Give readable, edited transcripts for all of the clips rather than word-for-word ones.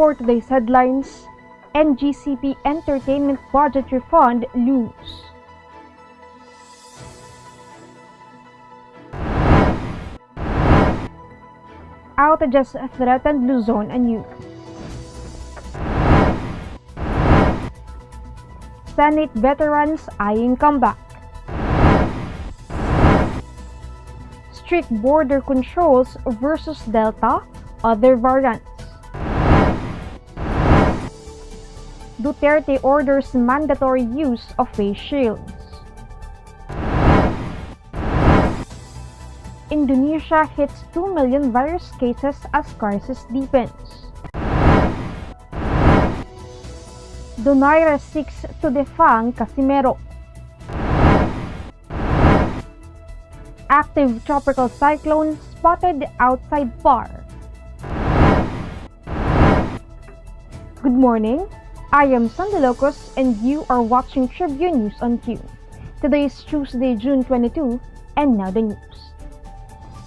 For today's headlines, NGCP Entertainment Budget Refund looms. Outages threatened Luzon anew. Senate veterans eyeing comeback. Strict border controls versus Delta, other variants. Duterte orders mandatory use of face shields. Indonesia hits 2 million virus cases as crisis deepens. Donaire seeks to defang Casimero. Active tropical cyclone spotted outside bar. Good morning, I am Sandalocos and you are watching Tribune News on Q. Today is Tuesday, June 22, and now the news.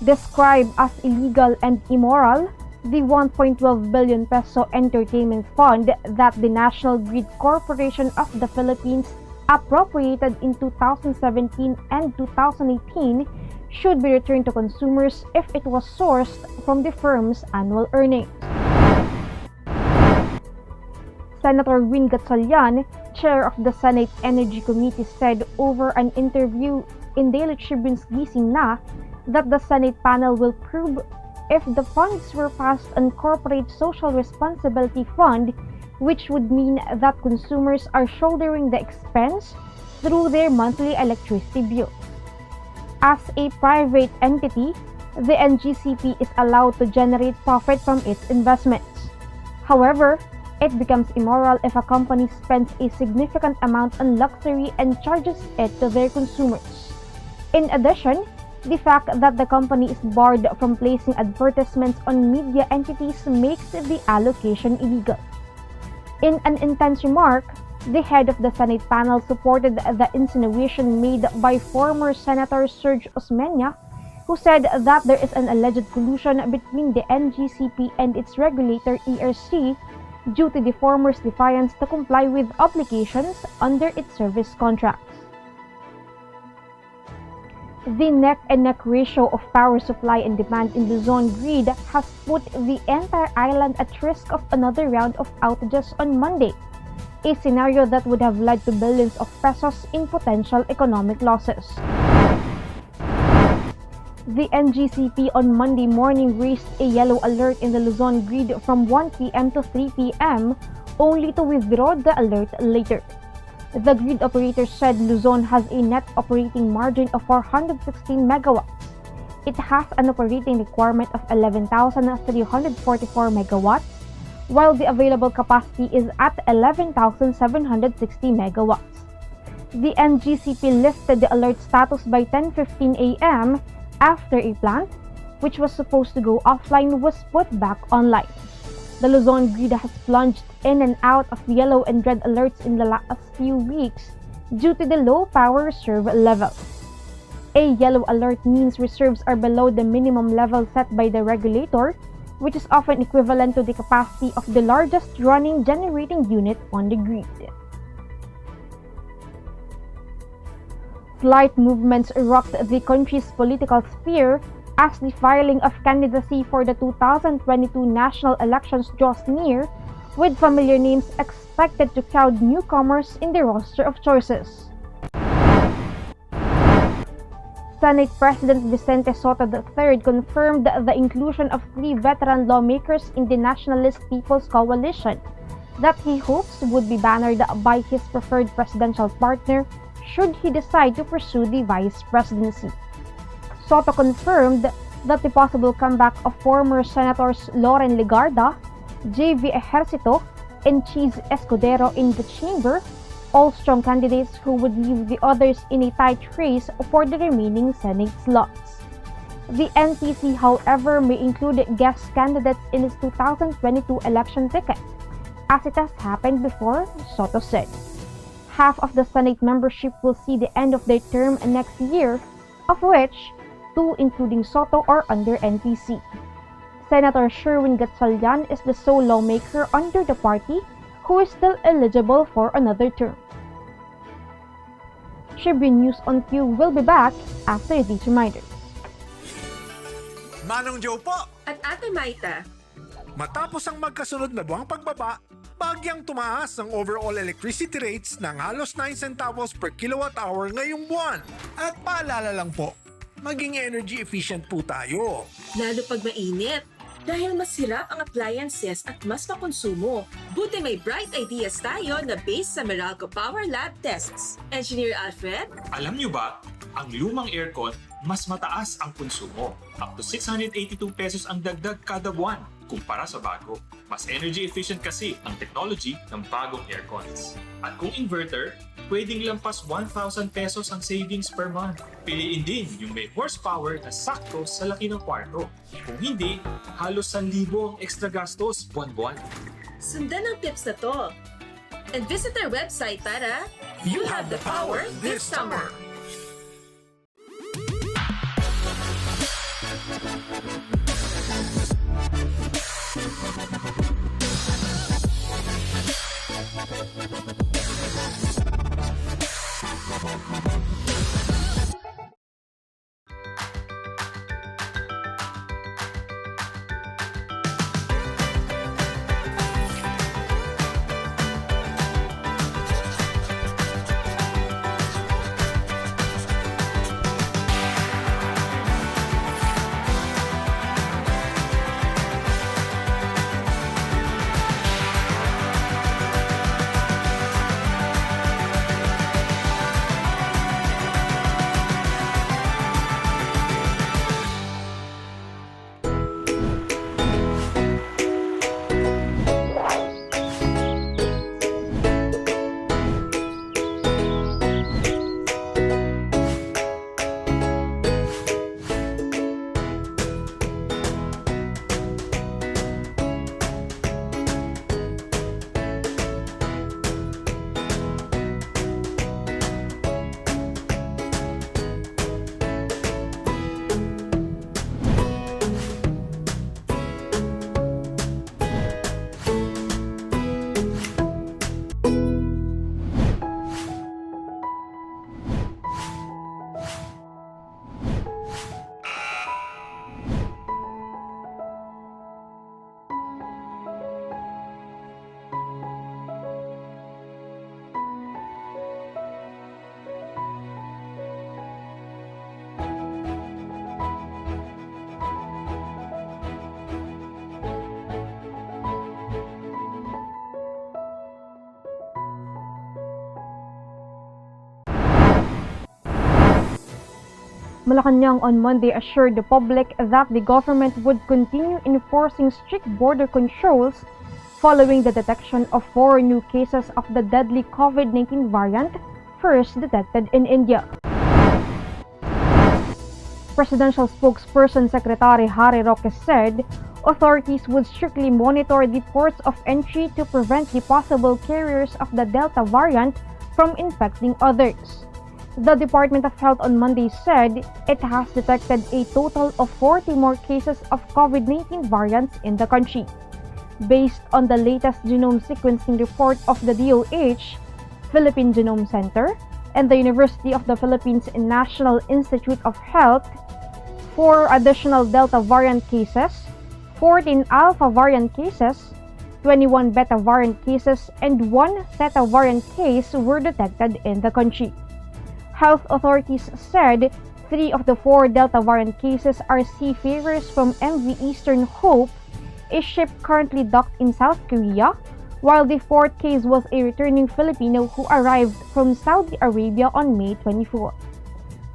Described as illegal and immoral, the 1.12 billion peso entertainment fund that the National Grid Corporation of the Philippines appropriated in 2017 and 2018 should be returned to consumers if it was sourced from the firm's annual earnings. Senator Win Gatchalian, chair of the Senate Energy Committee, said over an interview in Daily Tribune's Gising Na that the Senate panel will prove if the funds were passed on Corporate Social Responsibility Fund, which would mean that consumers are shouldering the expense through their monthly electricity bill. As a private entity, the NGCP is allowed to generate profit from its investments. However, it becomes immoral if a company spends a significant amount on luxury and charges it to their consumers. In addition, the fact that the company is barred from placing advertisements on media entities makes the allocation illegal. In an intense remark, the head of the Senate panel supported the insinuation made by former Senator Serge Osmeña, who said that there is an alleged collusion between the NGCP and its regulator ERC due to the former's defiance to comply with obligations under its service contracts. The neck-and-neck ratio of power supply and demand in Luzon grid has put the entire island at risk of another round of outages on Monday, a scenario that would have led to billions of pesos in potential economic losses. The NGCP on Monday morning raised a yellow alert in the Luzon grid from 1 p.m. to 3 p.m., only to withdraw the alert later. The grid operator said Luzon has a net operating margin of 416 megawatts. It has an operating requirement of 11,344 megawatts, while the available capacity is at 11,760 megawatts. The NGCP lifted the alert status by 10:15 a.m. after a plant, which was supposed to go offline, was put back online. The Luzon grid has plunged in and out of yellow and red alerts in the last few weeks due to the low power reserve level. A yellow alert means reserves are below the minimum level set by the regulator, which is often equivalent to the capacity of the largest running generating unit on the grid. Slight movements rocked the country's political sphere as the filing of candidacy for the 2022 national elections draws near, with familiar names expected to crowd newcomers in the roster of choices. Senate President Vicente Sotto III confirmed the inclusion of 3 veteran lawmakers in the Nationalist People's Coalition that he hopes would be bannered by his preferred presidential partner should he decide to pursue the vice presidency. Sotto confirmed that the possible comeback of former Senators Loren Legarda, J.V. Ejercito, and Cheese Escudero in the chamber, all strong candidates who would leave the others in a tight race for the remaining Senate slots. The NTC, however, may include guest candidates in its 2022 election ticket, as it has happened before, Sotto said. Half of the Senate membership will see the end of their term next year, of which 2, including Sotto, are under NTC. Senator Sherwin Gatchalian is the sole lawmaker under the party who is still eligible for another term. Tribune News on Q will be back after these reminders. Manong Joe po! At Ate Maita, Matapos ang magkasunod na buwang pagbaba, bagyang tumaas ang overall electricity rates ng halos 9 centavos per kilowatt hour ngayong buwan. At paalala lang po, maging energy efficient po tayo. lalo pag mainit. Dahil mas hirap ang appliances at mas makonsumo. Buti may bright ideas tayo na based sa Meralco Power Lab tests. Engineer Alfred? Alam nyo ba, ang lumang aircon, mas mataas ang konsumo. Up to 682 pesos ang dagdag kada buwan kumpara sa bago. Mas energy efficient kasi ang technology ng bagong aircons. At kung inverter, pwedeng lampas 1,000 pesos ang savings per month. Piliin din yung may horsepower na sakto sa laki ng kwarto. Kung hindi, halos 1,000 ang extra gastos buwan-buwan. Sundan ang tips na to. And visit our website para You have the power this summer. Malacanang on Monday assured the public that the government would continue enforcing strict border controls following the detection of 4 new cases of the deadly COVID-19 variant first detected in India. Presidential spokesperson Secretary Harry Roque said authorities would strictly monitor the ports of entry to prevent the possible carriers of the Delta variant from infecting others. The Department of Health on Monday said it has detected a total of 40 more cases of COVID-19 variants in the country. Based on the latest genome sequencing report of the DOH, Philippine Genome Center, and the University of the Philippines National Institute of Health, 4 additional Delta variant cases, 14 Alpha variant cases, 21 Beta variant cases, and 1 Theta variant case were detected in the country. Health authorities said 3 of the 4 Delta variant cases are seafarers from MV Eastern Hope, a ship currently docked in South Korea, while the 4th case was a returning Filipino who arrived from Saudi Arabia on May 24.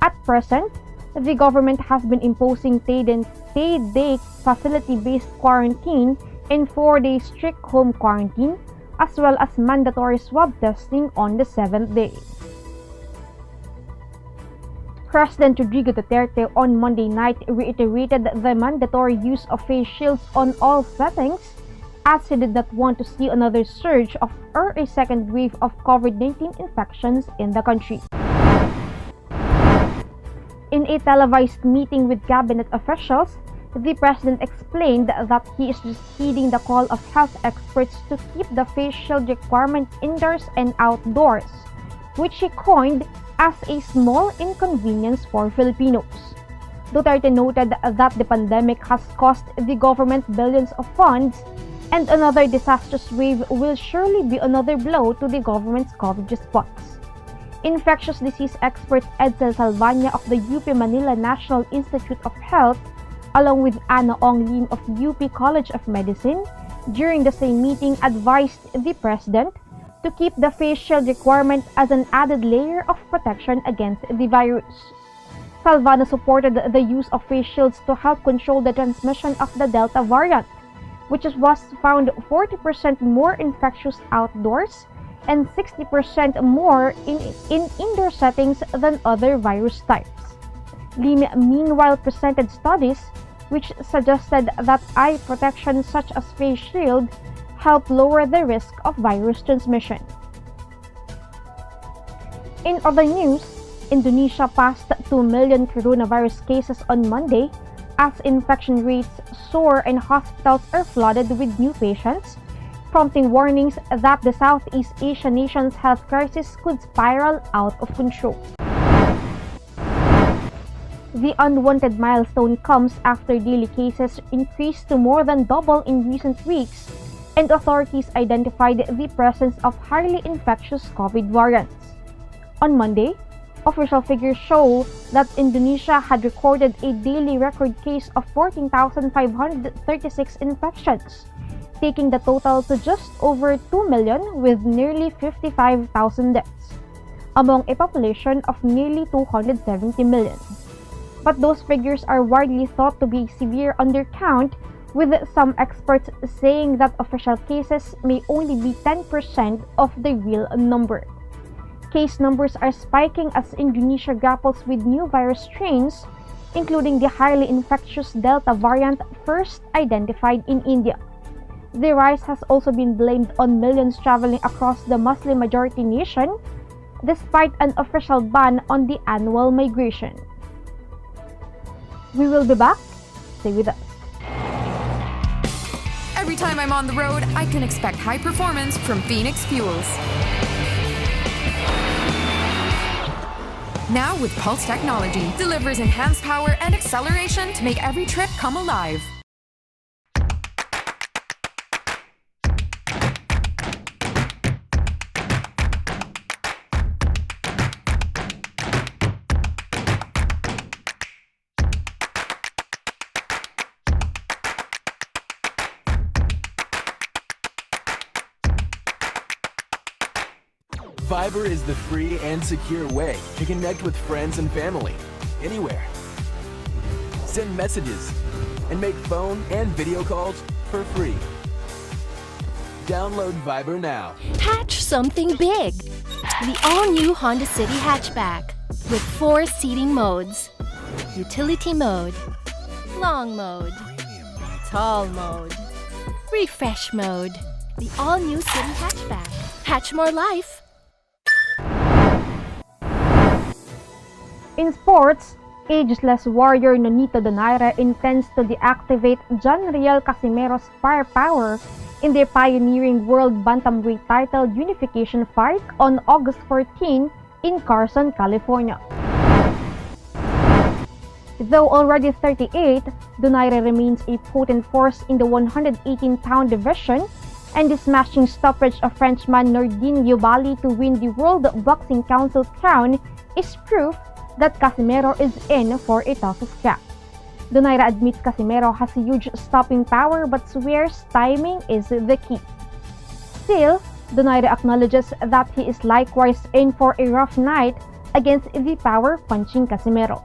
At present, the government has been imposing paid-day facility-based quarantine and 4-day strict home quarantine, as well as mandatory swab testing on the 7th day. President Rodrigo Duterte on Monday night reiterated the mandatory use of face shields on all settings, as he did not want to see another surge or a second wave of COVID-19 infections in the country. In a televised meeting with cabinet officials, The president explained that he is just heeding the call of health experts to keep the face shield requirement indoors and outdoors, which he coined as a small inconvenience for Filipinos. Duterte noted that the pandemic has cost the government billions of funds, and another disastrous wave will surely be another blow to the government's COVID response. Infectious disease expert Edsel Salvania of the UP Manila National Institute of Health, along with Ana Ong Lim of UP College of Medicine, during the same meeting advised the president to keep the face shield requirement as an added layer of protection against the virus. Salvana supported the use of face shields to help control the transmission of the Delta variant, which was found 40% more infectious outdoors and 60% more in indoor settings than other virus types. Lim meanwhile presented studies which suggested that eye protection such as face shield help lower the risk of virus transmission. In other news, Indonesia passed 2 million coronavirus cases on Monday as infection rates soar and hospitals are flooded with new patients, prompting warnings that the Southeast Asian nation's health crisis could spiral out of control. The unwanted milestone comes after daily cases increased to more than double in recent weeks, and authorities identified the presence of highly infectious COVID variants. On Monday, official figures show that Indonesia had recorded a daily record case of 14,536 infections, taking the total to just over 2 million with nearly 55,000 deaths, among a population of nearly 270 million. But those figures are widely thought to be a severe undercount, with some experts saying that official cases may only be 10% of the real number. Case numbers are spiking as Indonesia grapples with new virus strains, including the highly infectious Delta variant first identified in India. The rise has also been blamed on millions traveling across the Muslim-majority nation, despite an official ban on the annual migration. We will be back. Stay with us. Every time I'm on the road, I can expect high performance from Phoenix Fuels. Now with Pulse technology, delivers enhanced power and acceleration to make every trip come alive. Viber is the free and secure way to connect with friends and family, anywhere. Send messages and make phone and video calls for free. Download Viber now. Hatch something big. The all-new Honda City hatchback with 4 seating modes. Utility mode, long mode, tall mode, refresh mode. The all-new City hatchback. Hatch more life. In sports, ageless warrior Nonito Donaire intends to deactivate John Riel Casimero's firepower in their pioneering World Bantamweight title unification fight on August 14 in Carson, California. Though already 38, Donaire remains a potent force in the 118-pound division, and the smashing stoppage of Frenchman Nordine Yobali to win the World Boxing Council crown is proof that Casimero is in for a tough scrap. Donaire admits Casimero has a huge stopping power but swears timing is the key. Still, Donaire acknowledges that he is likewise in for a rough night against the power-punching Casimero.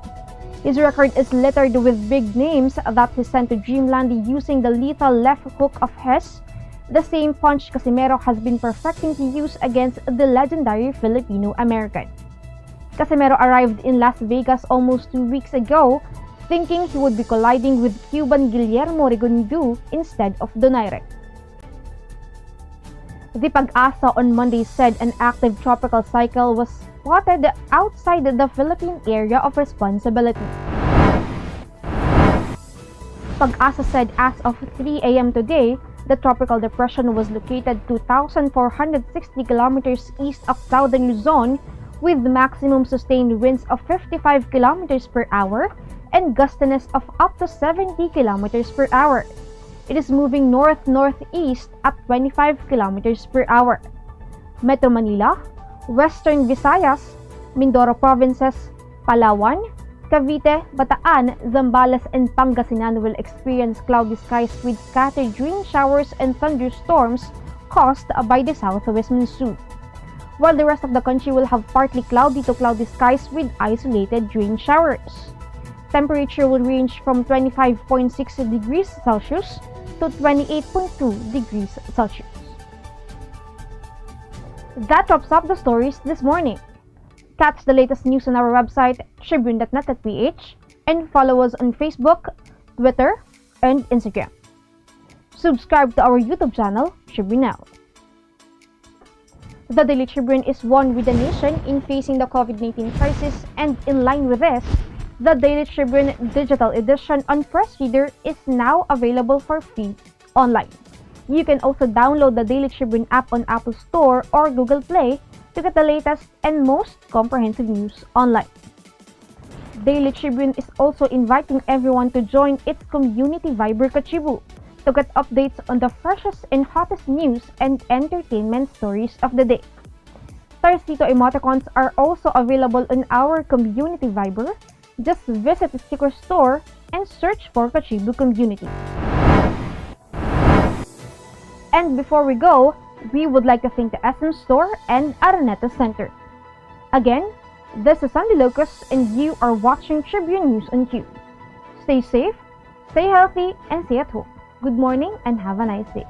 His record is littered with big names that he sent to dreamland using the lethal left hook of his, the same punch Casimero has been perfecting to use against the legendary Filipino-American. Casimero arrived in Las Vegas almost 2 weeks ago, thinking he would be colliding with Cuban Guillermo Rigondeaux instead of Donaire. The Pag-asa on Monday said an active tropical cycle was spotted outside the Philippine area of responsibility. Pag-asa said as of 3 a.m. today, the tropical depression was located 2,460 kilometers east of southern Luzon with maximum sustained winds of 55 kilometers per hour and gustiness of up to 70 kilometers per hour. It is moving north-northeast at 25 kilometers per hour. Metro Manila, Western Visayas, Mindoro Provinces, Palawan, Cavite, Bataan, Zambales, and Pangasinan will experience cloudy skies with scattered rain showers and thunderstorms caused by the southwest monsoon, while the rest of the country will have partly cloudy to cloudy skies with isolated rain showers. Temperature will range from 25.6 degrees Celsius to 28.2 degrees Celsius. That wraps up the stories this morning. Catch the latest news on our website, tribune.net.ph, and follow us on Facebook, Twitter, and Instagram. Subscribe to our YouTube channel, Tribune Now. The Daily Tribune is one with the nation in facing the COVID-19 crisis, and in line with this, the Daily Tribune digital edition on Press Reader is now available for free online. You can also download the Daily Tribune app on Apple Store or Google Play to get the latest and most comprehensive news online. Daily Tribune is also inviting everyone to join its community Viber Kachibu to get updates on the freshest and hottest news and entertainment stories of the day. Thirsty-to emoticons are also available on our community Viber. Just visit the sticker store and search for Kachibu Community. And before we go, we would like to thank the SM Store and Araneta Center. Again, this is Sandy Locus and you are watching Tribune News on Cue. Stay safe, stay healthy, and stay at home. Good morning and have a nice day.